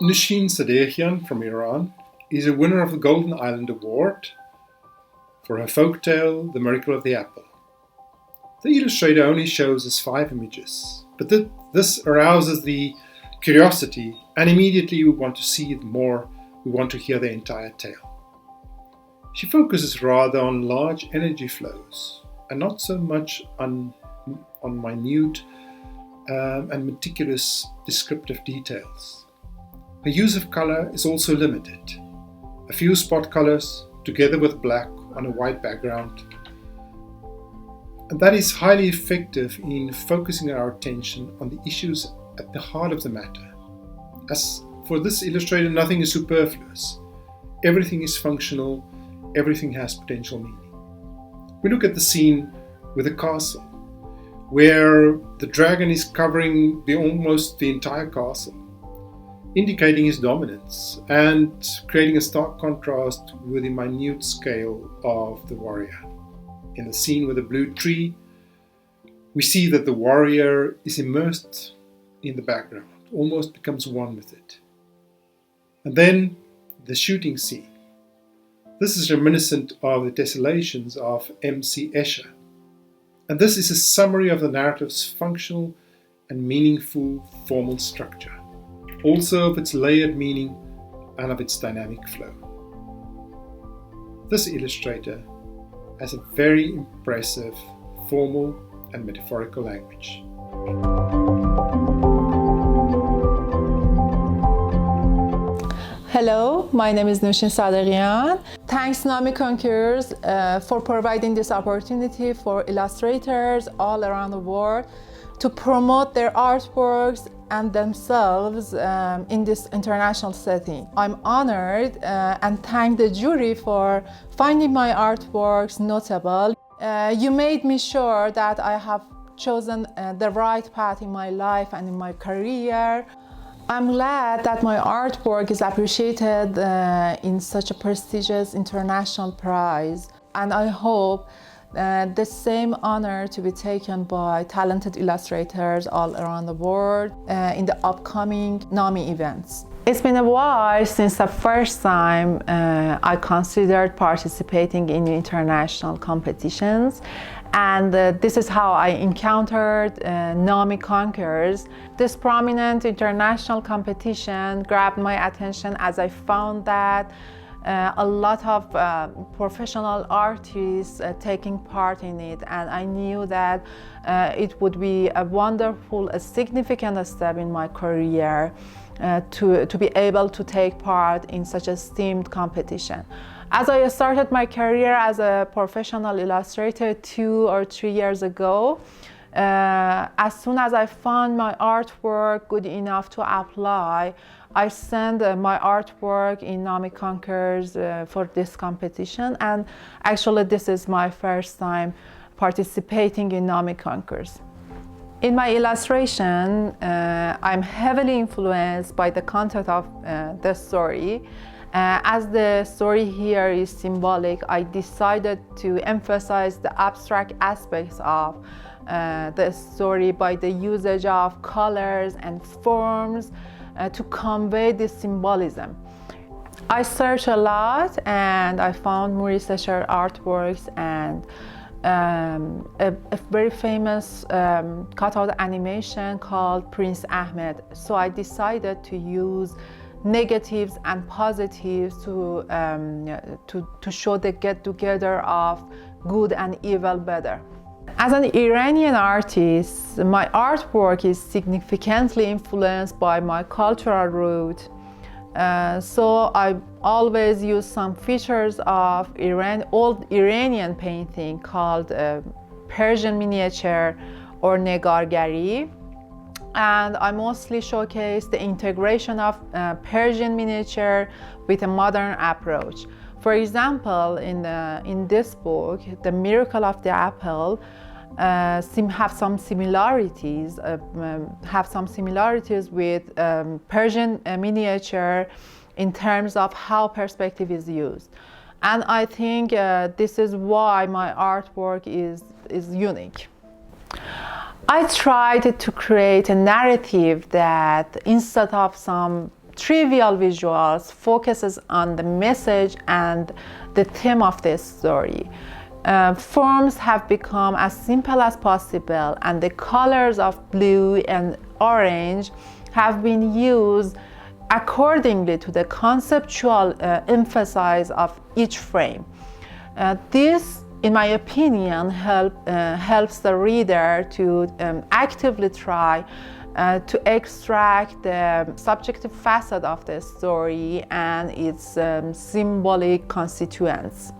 Noushin Sadeghian from Iran is a winner of the Golden Island Award for her folktale, The Miracle of the Apple. The illustrator only shows us 5 images, but this arouses the curiosity, and immediately we want to see more, we want to hear the entire tale. She focuses rather on large energy flows and not so much on minute and meticulous descriptive details. Her use of color is also limited. A few spot colors together with black on a white background. And that is highly effective in focusing our attention on the issues at the heart of the matter. As for this illustrator, nothing is superfluous. Everything is functional, everything has potential meaning. We look at the scene with a castle, where the dragon is covering almost the entire castle, indicating his dominance and creating a stark contrast with the minute scale of the warrior. In the scene with the blue tree, we see that the warrior is immersed in the background, almost becomes one with it. And then the shooting scene. This is reminiscent of the Desolations of M.C. Escher. And this is a summary of the narrative's functional and meaningful formal structure, also of its layered meaning and of its dynamic flow. This illustrator has a very impressive formal and metaphorical language. Hello, my name is Noushin Sadeghian. Thanks NAMI Conquerors for providing this opportunity for illustrators all around the world to promote their artworks and themselves in this international setting. I'm honored and thank the jury for finding my artworks notable. You made me sure that I have chosen the right path in my life and in my career. I'm glad that my artwork is appreciated in such a prestigious international prize, and I hope the same honor to be taken by talented illustrators all around the world in the upcoming NAMI events. It's been a while since the first time I considered participating in international competitions, and this is how I encountered NAMI Conquerors. This prominent international competition grabbed my attention as I found that a lot of professional artists taking part in it, and I knew that it would be a wonderful, a significant step in my career to be able to take part in such a esteemed competition. As I started my career as a professional illustrator 2 or 3 years ago, as soon as I found my artwork good enough to apply, I sent my artwork in NAMI Conquerors for this competition, and actually this is my first time participating in NAMI Conquerors. In my illustration, I'm heavily influenced by the content of the story. As the story here is symbolic, I decided to emphasize the abstract aspects of the story by the usage of colors and forms to convey this symbolism. I searched a lot and I found Maurice Escher artworks and a very famous cutout animation called Prince Ahmed. So I decided to use negatives and positives to show the get-together of good and evil better. As an Iranian artist, my artwork is significantly influenced by my cultural root. So I always use some features of old Iranian painting called Persian miniature or negargari. And I mostly showcase the integration of Persian miniature with a modern approach. For example, in this book, The Miracle of the Apple, have some similarities with Persian miniature in terms of how perspective is used. And I think this is why my artwork is unique. I tried to create a narrative that instead of some trivial visuals focuses on the message and the theme of the story. Forms have become as simple as possible, and the colors of blue and orange have been used accordingly to the conceptual emphasis of each frame. This, in my opinion, helps the reader to actively try to extract the subjective facet of the story and its symbolic constituents.